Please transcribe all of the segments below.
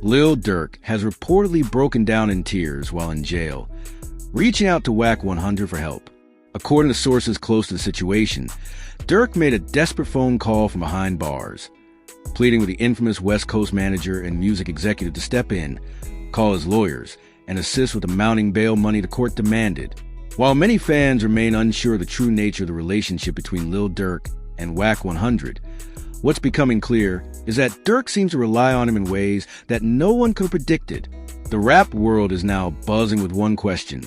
Lil Durk has reportedly broken down in tears while in jail, reaching out to Wack 100 for help. According to sources close to the situation, Durk made a desperate phone call from behind bars, pleading with the infamous West Coast manager and music executive to step in, call his lawyers, and assist with the mounting bail money the court demanded. While many fans remain unsure of the true nature of the relationship between Lil Durk and Wack 100, what's becoming clear is that Durk seems to rely on him in ways that no one could have predicted. The rap world is now buzzing with one question.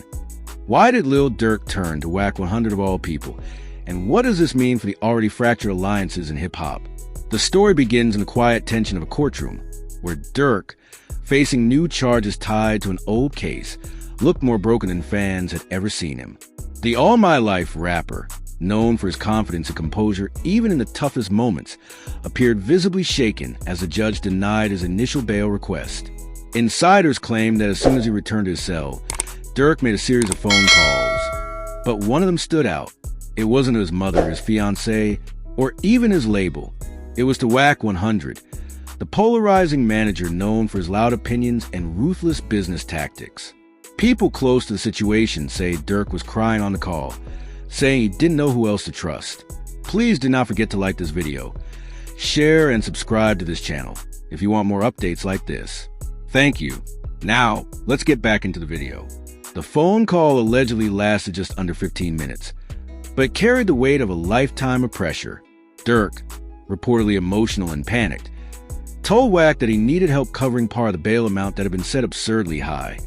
Why did Lil Durk turn to Wack 100 of all people? And what does this mean for the already fractured alliances in hip-hop? The story begins in the quiet tension of a courtroom, where Durk, facing new charges tied to an old case, looked more broken than fans had ever seen him. The All My Life rapper, known for his confidence and composure even in the toughest moments, appeared visibly shaken as the judge denied his initial bail request. Insiders claim that as soon as he returned to his cell, Durk made a series of phone calls, but one of them stood out. It wasn't to his mother, his fiancée, or even his label. It was to Wack 100, the polarizing manager known for his loud opinions and ruthless business tactics. People close to the situation say Durk was crying on the call, saying he didn't know who else to trust. Please do not forget to like this video, share and subscribe to this channel if you want more updates like this. Thank you. Now, let's get back into the video. The phone call allegedly lasted just under 15 minutes, but carried the weight of a lifetime of pressure. Durk, reportedly emotional and panicked, told Wack that he needed help covering part of the bail amount that had been set absurdly high,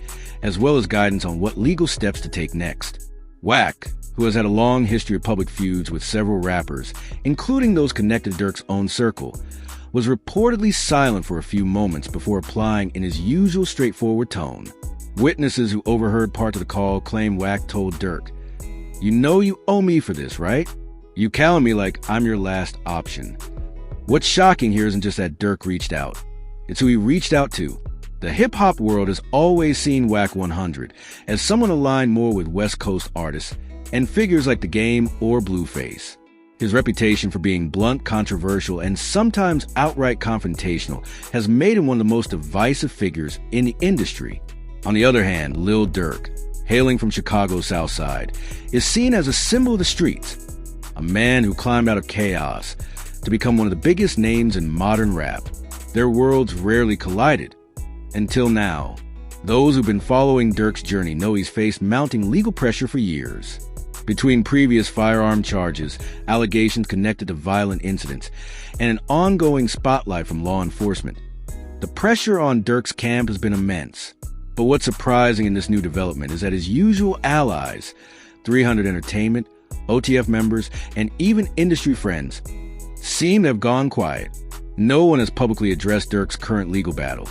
as well as guidance on what legal steps to take next. Wack, who has had a long history of public feuds with several rappers, including those connected to Durk's own circle, was reportedly silent for a few moments before replying in his usual straightforward tone. Witnesses who overheard parts of the call claim Wack told Durk, "You know you owe me for this, right? You count me like I'm your last option." What's shocking here isn't just that Durk reached out. It's who he reached out to. The hip-hop world has always seen Wack 100 as someone aligned more with West Coast artists and figures like The Game or Blueface. His reputation for being blunt, controversial, and sometimes outright confrontational has made him one of the most divisive figures in the industry. On the other hand, Lil Durk, hailing from Chicago's South Side, is seen as a symbol of the streets, a man who climbed out of chaos to become one of the biggest names in modern rap. Their worlds rarely collided, until now. Those who've been following Durk's journey know he's faced mounting legal pressure for years. Between previous firearm charges, allegations connected to violent incidents, and an ongoing spotlight from law enforcement, the pressure on Durk's camp has been immense. But what's surprising in this new development is that his usual allies, 300 Entertainment, OTF members, and even industry friends, seem to have gone quiet. No one has publicly addressed Durk's current legal battle,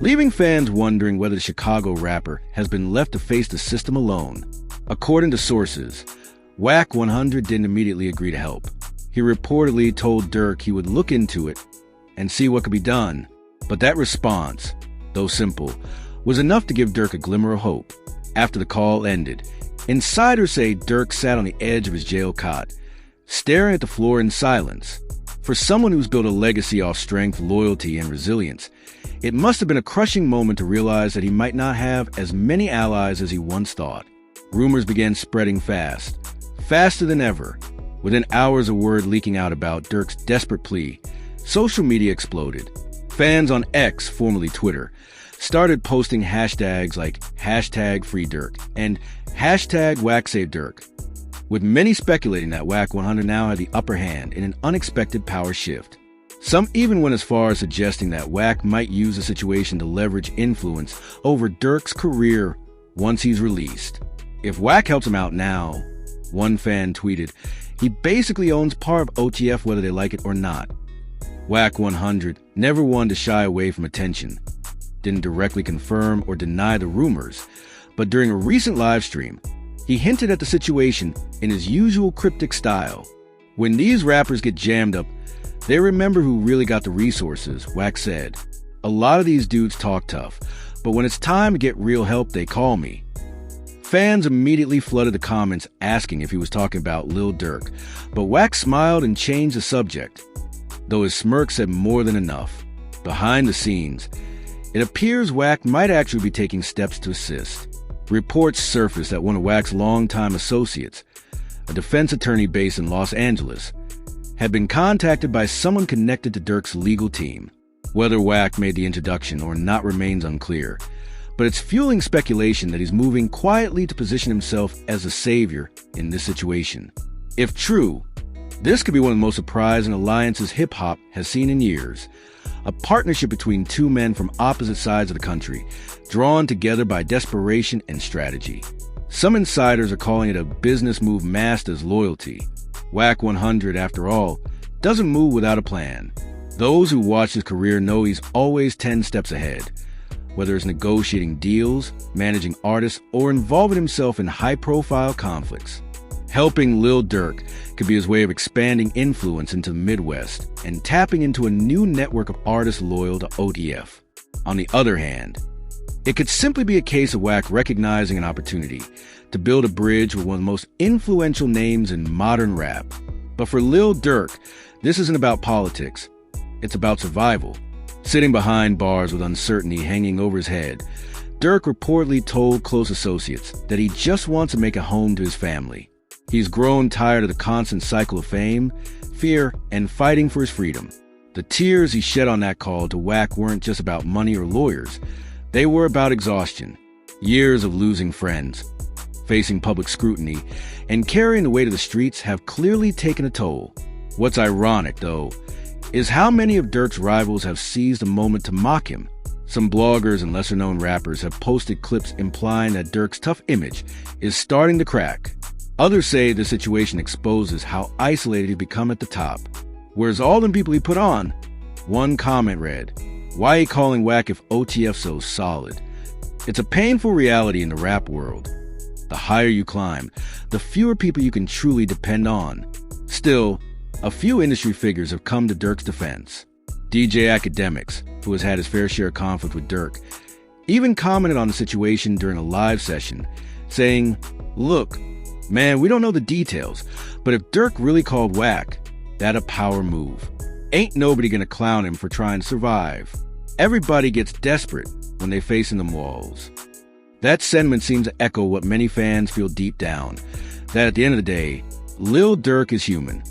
leaving fans wondering whether the Chicago rapper has been left to face the system alone. According to sources, Wack 100 didn't immediately agree to help. He reportedly told Durk he would look into it and see what could be done. But that response, though simple, was enough to give Durk a glimmer of hope. After the call ended, insiders say Durk sat on the edge of his jail cot, staring at the floor in silence. For someone who's built a legacy off strength, loyalty, and resilience, it must have been a crushing moment to realize that he might not have as many allies as he once thought. Rumors began spreading fast, faster than ever. Within hours of word leaking out about Durk's desperate plea, social media exploded. Fans on X, formerly Twitter, started posting hashtags like #FreeDurk and #WackSaveDurk, with many speculating that Wack 100 now had the upper hand in an unexpected power shift. Some even went as far as suggesting that Wack might use the situation to leverage influence over Durk's career once he's released. If Wack helps him out now, one fan tweeted, he basically owns part of OTF whether they like it or not. Wack 100 never wanted to shy away from attention, didn't directly confirm or deny the rumors, but during a recent live stream, he hinted at the situation in his usual cryptic style. When these rappers get jammed up, they remember who really got the resources, Wack said. A lot of these dudes talk tough, but when it's time to get real help, they call me. Fans immediately flooded the comments asking if he was talking about Lil Durk, but Wack smiled and changed the subject, though his smirk said more than enough. Behind the scenes, It appears Wack might actually be taking steps to assist. Reports surfaced that one of Wack's longtime associates, a defense attorney based in Los Angeles, had been contacted by someone connected to Durk's legal team. Whether Wack made the introduction or not remains unclear, but it's fueling speculation that he's moving quietly to position himself as a savior in this situation. If true, this could be one of the most surprising alliances hip-hop has seen in years. A partnership between two men from opposite sides of the country, drawn together by desperation and strategy. Some insiders are calling it a business move masked as loyalty. Wack 100, after all, doesn't move without a plan. Those who watch his career know he's always 10 steps ahead, whether it's negotiating deals, managing artists, or involving himself in high-profile conflicts. Helping Lil Durk could be his way of expanding influence into the Midwest and tapping into a new network of artists loyal to OTF. On the other hand, it could simply be a case of Wack recognizing an opportunity to build a bridge with one of the most influential names in modern rap. But for Lil Durk, this isn't about politics. It's about survival. Sitting behind bars with uncertainty hanging over his head, Durk reportedly told close associates that he just wants to make a home to his family. He's grown tired of the constant cycle of fame, fear, and fighting for his freedom. The tears he shed on that call to Wack weren't just about money or lawyers. They were about exhaustion, years of losing friends, facing public scrutiny, and carrying the weight of the streets have clearly taken a toll. What's ironic, though, is how many of Durk's rivals have seized a moment to mock him. Some bloggers and lesser-known rappers have posted clips implying that Durk's tough image is starting to crack. Others say the situation exposes how isolated he's become at the top. Whereas all the people he put on, one comment read, "Why he calling Wack if OTF so solid?" It's a painful reality in the rap world. The higher you climb, the fewer people you can truly depend on. Still, a few industry figures have come to Durk's defense. DJ Academics, who has had his fair share of conflict with Durk, even commented on the situation during a live session, saying, "Look, man, we don't know the details, but if Durk really called Wack, that a power move. Ain't nobody gonna clown him for trying to survive. Everybody gets desperate when they facing them walls." That sentiment seems to echo what many fans feel deep down, that at the end of the day, Lil Durk is human,